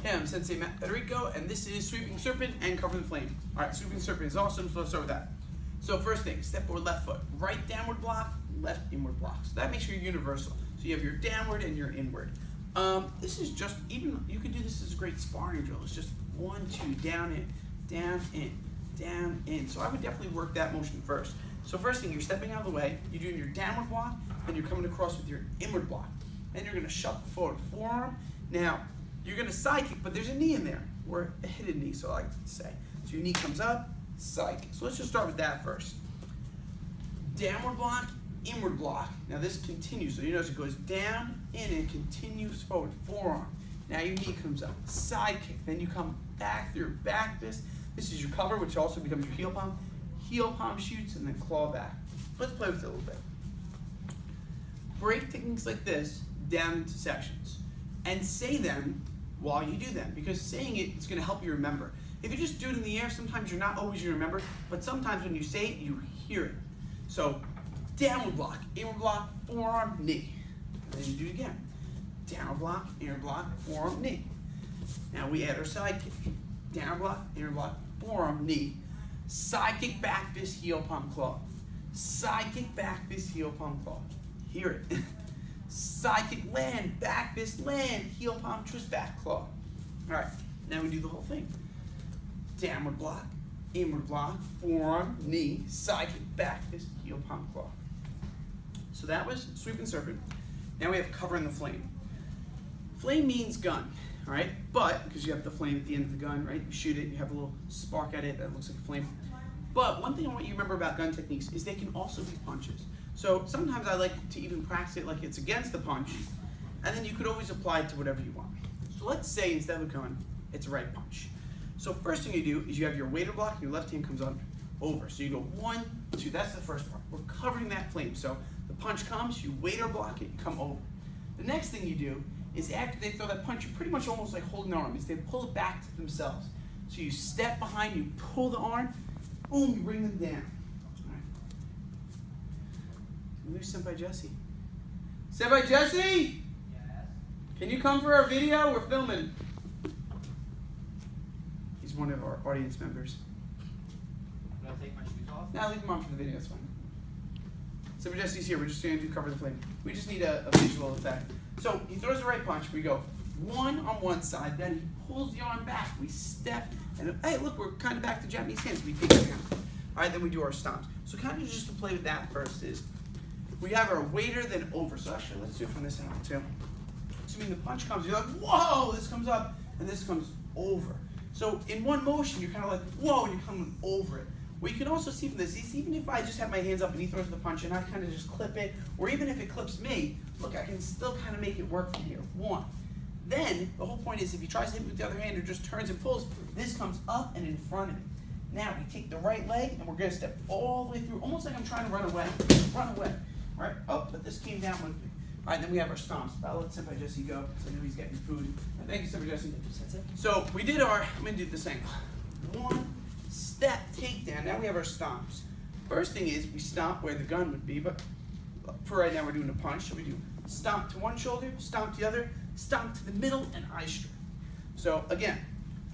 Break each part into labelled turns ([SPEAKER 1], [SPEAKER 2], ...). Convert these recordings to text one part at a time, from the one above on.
[SPEAKER 1] Hey, I'm Sensei Federico, and this is Sweeping Serpent and Covering the Flame. Alright, Sweeping Serpent is awesome, so let's start with that. So first thing, step forward left foot, right downward block, left inward block. So that makes sure you're universal. So you have your downward and your inward. This is just, even, you can do this as a great sparring drill. It's just 1, 2, down, in, down, in, down, in. So I would definitely work that motion first. So first thing, you're stepping out of the way, you're doing your downward block, and you're coming across with your inward block. Then you're gonna shuffle forward forearm. Now, you're gonna side kick, but there's a knee in there, or a hidden knee, so I like to say. So your knee comes up, side kick. So let's just start with that first. Downward block, inward block. Now this continues, so you notice it goes down, in, and continues forward, forearm. Now your knee comes up, side kick. Then you come back through back fist. This is your cover, which also becomes your heel palm. Heel palm shoots, and then claw back. Let's play with it a little bit. Break techniques like this down into sections, and say them while you do them, because saying it is going to help you remember. If you just do it in the air, sometimes you're not always going to remember, but sometimes when you say it, you hear it. So, downward block, inward block, forearm, knee. And then you do it again. Downward block, inward block, forearm, knee. Now we add our side kick. Downward block, inward block, forearm, knee. Side kick, back fist, heel palm, claw. Side kick, back fist, heel palm, claw. Hear it. Side kick, land, back fist, land, heel palm, twist back, claw. Alright, now we do the whole thing. Downward block, inward block, forearm, knee, side kick, back fist, heel palm, claw. So that was Sweeping Serpent. Now we have Covering the Flame. Flame means gun, alright? But, because you have the flame at the end of the gun, right? You shoot it, you have a little spark at it that looks like a flame. But one thing I want you to remember about gun techniques is they can also be punches. So sometimes I like to even practice it like it's against the punch, and then you could always apply it to whatever you want. So let's say instead of a gun, it's a right punch. So first thing you do is you have your waiter block, and your left hand comes on over. So you go 1, 2, that's the first part. We're covering that flame. So the punch comes, you waiter block it, you come over. The next thing you do is after they throw that punch, you're pretty much almost like holding the arm, is they pull it back to themselves. So you step behind, you pull the arm, boom, you bring them down. Who's Senpai Jesse? Senpai Jesse? Yes. Can you come for our video? We're filming. He's one of our audience members.
[SPEAKER 2] Do I take my shoes off?
[SPEAKER 1] No, leave him on for the video, it's fine. Senpai Jesse's here, we're just going to do Cover the Flame. We just need a visual effect. So he throws the right punch, we go 1 on one side, then he pulls the arm back, we step, and hey look, we're kind of back to Japanese hands, we take it down. Alright, then we do our stomps. So kind of just to play with that first is, we have our waiter, then over. So actually, let's do it from this angle too. So I mean, the punch comes, you're like, whoa, this comes up, and this comes over. So in one motion, you're kind of like, whoa, and you're coming over it. What you can also see from this is even if I just have my hands up and he throws the punch and I kind of just clip it, or even if it clips me, look, I can still kind of make it work from here. 1. Then, the whole point is if he tries to hit with the other hand or just turns and pulls, this comes up and in front of it. Now, we take the right leg and we're going to step all the way through, almost like I'm trying to run away. Run away. All right, oh, but this came down with me. All right, then we have our stomps. I'll let Senpai Jesse go, because I know he's getting food. Thank you, Senpai Jesse. So we did our, I'm going to do this angle. 1 step takedown. Now we have our stomps. First thing is we stomp where the gun would be, but for right now we're doing a punch. So we do stomp to one shoulder, stomp to the other, stomp to the middle, and eye strike. So again,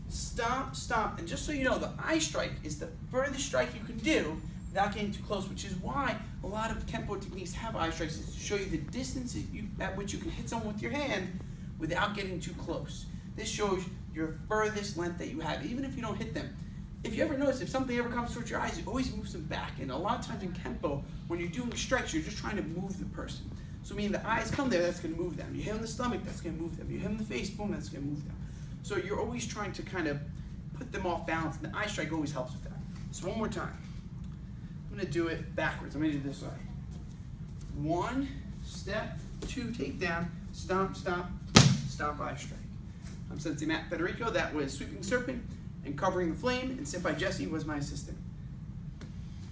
[SPEAKER 1] stomp, stomp, and just so you know, the eye strike is the furthest strike you can do without getting too close, which is why a lot of Kempo techniques have eye strikes, is to show you the distance at which you can hit someone with your hand without getting too close. This shows your furthest length that you have, even if you don't hit them. If you ever notice, if something ever comes towards your eyes, it always moves them back. And a lot of times in Kempo, when you're doing strikes, you're just trying to move the person. So meaning the eyes come there, that's going to move them. You hit them in the stomach, that's going to move them. You hit them in the face, boom, that's going to move them. So you're always trying to kind of put them off balance, and the eye strike always helps with that. So one more time. I'm going to do it backwards. I'm going to do it this way. 1 step, 2 take down, stomp, stomp, stomp, eye strike. I'm Sensei Federico. That was Sweeping Serpent and Covering the Flame, and Senpai Jesse was my assistant.